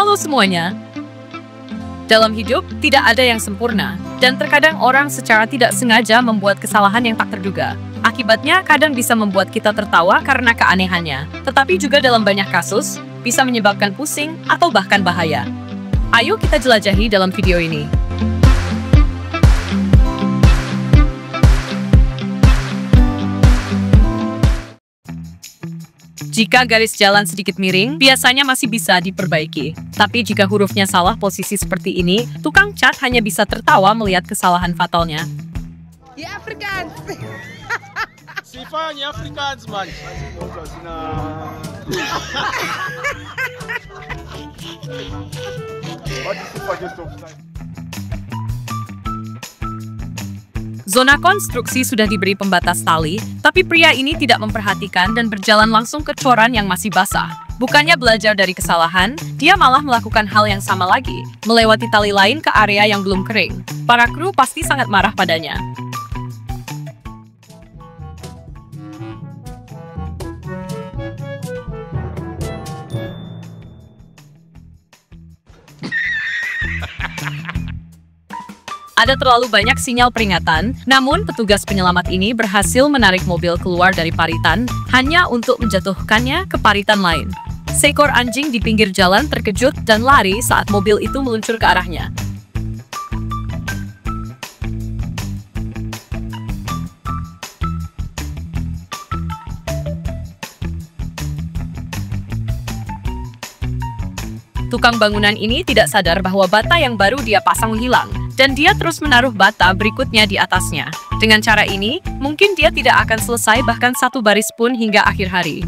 Halo semuanya. Dalam hidup, tidak ada yang sempurna, dan terkadang orang secara tidak sengaja membuat kesalahan yang tak terduga. Akibatnya, kadang bisa membuat kita tertawa karena keanehannya, tetapi juga dalam banyak kasus, bisa menyebabkan pusing atau bahkan bahaya. Ayo kita jelajahi dalam video ini. Jika garis jalan sedikit miring, biasanya masih bisa diperbaiki. Tapi jika hurufnya salah posisi seperti ini, tukang cat hanya bisa tertawa melihat kesalahan fatalnya. Ya Afrikaans. Sifanya Afrikaans, man. Zona konstruksi sudah diberi pembatas tali, tapi pria ini tidak memperhatikan dan berjalan langsung ke coran yang masih basah. Bukannya belajar dari kesalahan, dia malah melakukan hal yang sama lagi, melewati tali lain ke area yang belum kering. Para kru pasti sangat marah padanya. Ada terlalu banyak sinyal peringatan, namun petugas penyelamat ini berhasil menarik mobil keluar dari paritan hanya untuk menjatuhkannya ke paritan lain. Seekor anjing di pinggir jalan terkejut dan lari saat mobil itu meluncur ke arahnya. Tukang bangunan ini tidak sadar bahwa bata yang baru dia pasang hilang, dan dia terus menaruh bata berikutnya di atasnya. Dengan cara ini, mungkin dia tidak akan selesai bahkan satu baris pun hingga akhir hari.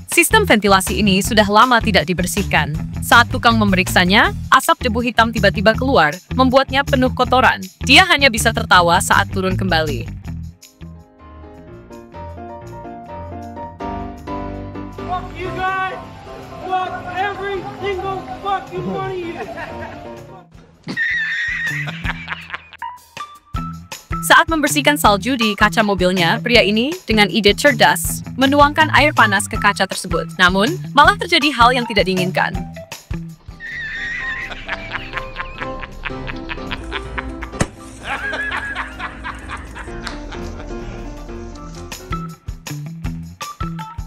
Sistem ventilasi ini sudah lama tidak dibersihkan. Saat tukang memeriksanya, asap debu hitam tiba-tiba keluar, membuatnya penuh kotoran. Dia hanya bisa tertawa saat turun kembali. Fuck you guys! Fuck every single fucking one of you! Saat membersihkan salju di kaca mobilnya, pria ini dengan ide cerdas menuangkan air panas ke kaca tersebut. Namun, malah terjadi hal yang tidak diinginkan.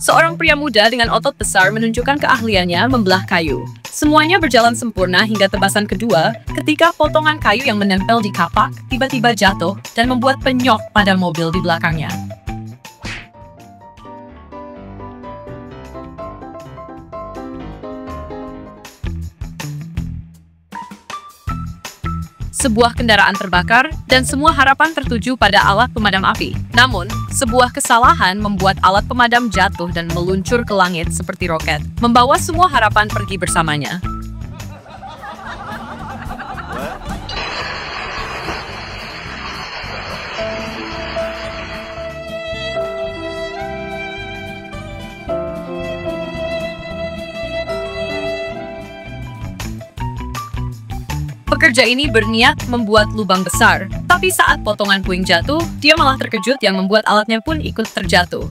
Seorang pria muda dengan otot besar menunjukkan keahliannya membelah kayu. Semuanya berjalan sempurna hingga tebasan kedua, ketika potongan kayu yang menempel di kapak tiba-tiba jatuh dan membuat penyok pada mobil di belakangnya. Sebuah kendaraan terbakar, dan semua harapan tertuju pada alat pemadam api. Namun, sebuah kesalahan membuat alat pemadam jatuh dan meluncur ke langit seperti roket, membawa semua harapan pergi bersamanya. Pekerja ini berniat membuat lubang besar, tapi saat potongan puing jatuh, dia malah terkejut yang membuat alatnya pun ikut terjatuh.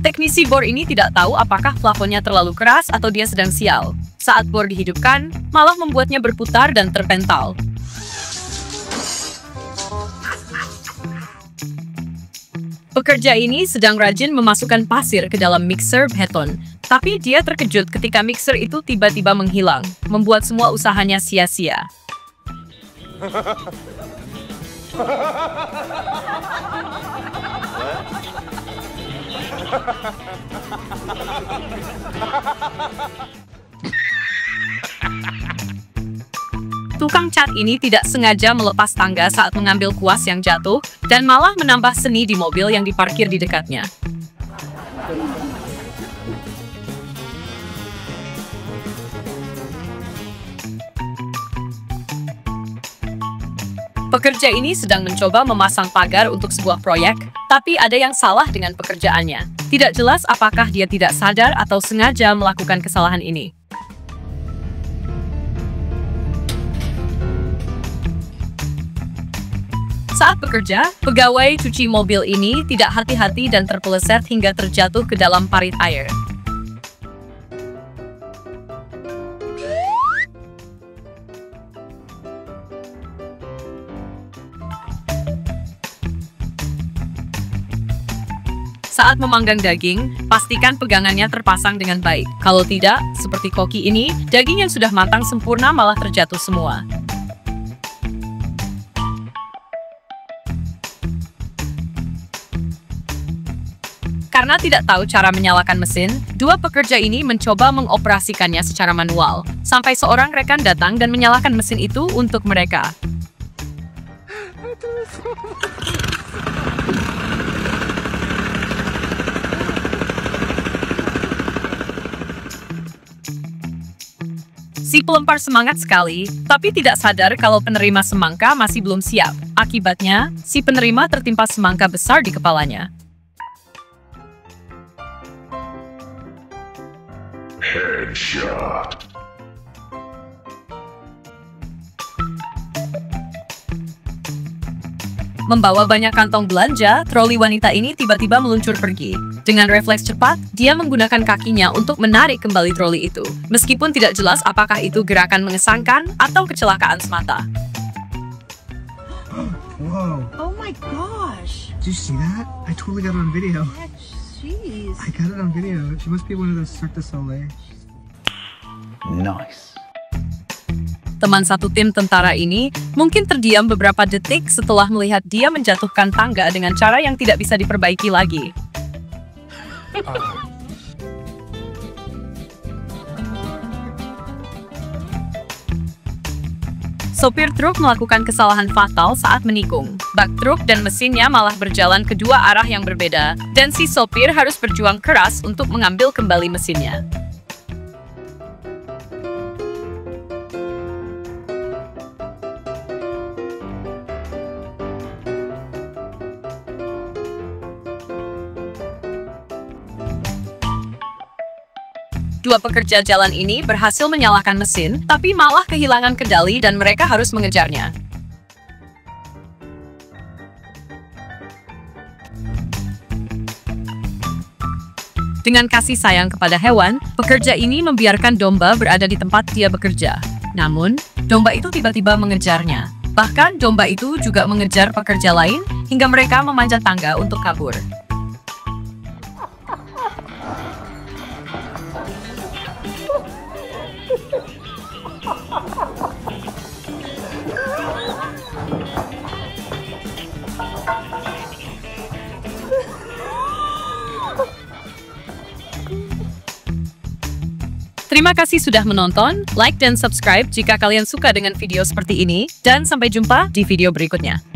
Teknisi bor ini tidak tahu apakah plafonnya terlalu keras atau dia sedang sial. Saat bor dihidupkan, malah membuatnya berputar dan terpental. Pekerja ini sedang rajin memasukkan pasir ke dalam mixer beton, tapi dia terkejut ketika mixer itu tiba-tiba menghilang, membuat semua usahanya sia-sia. Tukang cat ini tidak sengaja melepas tangga saat mengambil kuas yang jatuh dan malah menambah seni di mobil yang diparkir di dekatnya. Pekerja ini sedang mencoba memasang pagar untuk sebuah proyek, tapi ada yang salah dengan pekerjaannya. Tidak jelas apakah dia tidak sadar atau sengaja melakukan kesalahan ini. Saat bekerja, pegawai cuci mobil ini tidak hati-hati dan terpeleset hingga terjatuh ke dalam parit air. Saat memanggang daging, pastikan pegangannya terpasang dengan baik. Kalau tidak, seperti koki ini, daging yang sudah matang sempurna malah terjatuh semua. Karena tidak tahu cara menyalakan mesin, dua pekerja ini mencoba mengoperasikannya secara manual, sampai seorang rekan datang dan menyalakan mesin itu untuk mereka. Si pelempar semangat sekali, tapi tidak sadar kalau penerima semangka masih belum siap. Akibatnya, si penerima tertimpa semangka besar di kepalanya. Headshot. Membawa banyak kantong belanja, troli wanita ini tiba-tiba meluncur pergi. Dengan refleks cepat, dia menggunakan kakinya untuk menarik kembali troli itu. Meskipun tidak jelas apakah itu gerakan mengesankan atau kecelakaan semata. Whoa. Oh my gosh. Did you see that? I totally got it on video. Jeez. I got it on video. She must be one of those Cirque du Soleil. Nice. Teman satu tim tentara ini mungkin terdiam beberapa detik setelah melihat dia menjatuhkan tangga dengan cara yang tidak bisa diperbaiki lagi. Sopir truk melakukan kesalahan fatal saat menikung. Bak truk dan mesinnya malah berjalan ke dua arah yang berbeda, dan si sopir harus berjuang keras untuk mengambil kembali mesinnya. Dua pekerja jalan ini berhasil menyalakan mesin, tapi malah kehilangan kendali dan mereka harus mengejarnya. Dengan kasih sayang kepada hewan, pekerja ini membiarkan domba berada di tempat dia bekerja. Namun, domba itu tiba-tiba mengejarnya. Bahkan, domba itu juga mengejar pekerja lain hingga mereka memanjat tangga untuk kabur. Terima kasih sudah menonton, like dan subscribe jika kalian suka dengan video seperti ini, dan sampai jumpa di video berikutnya.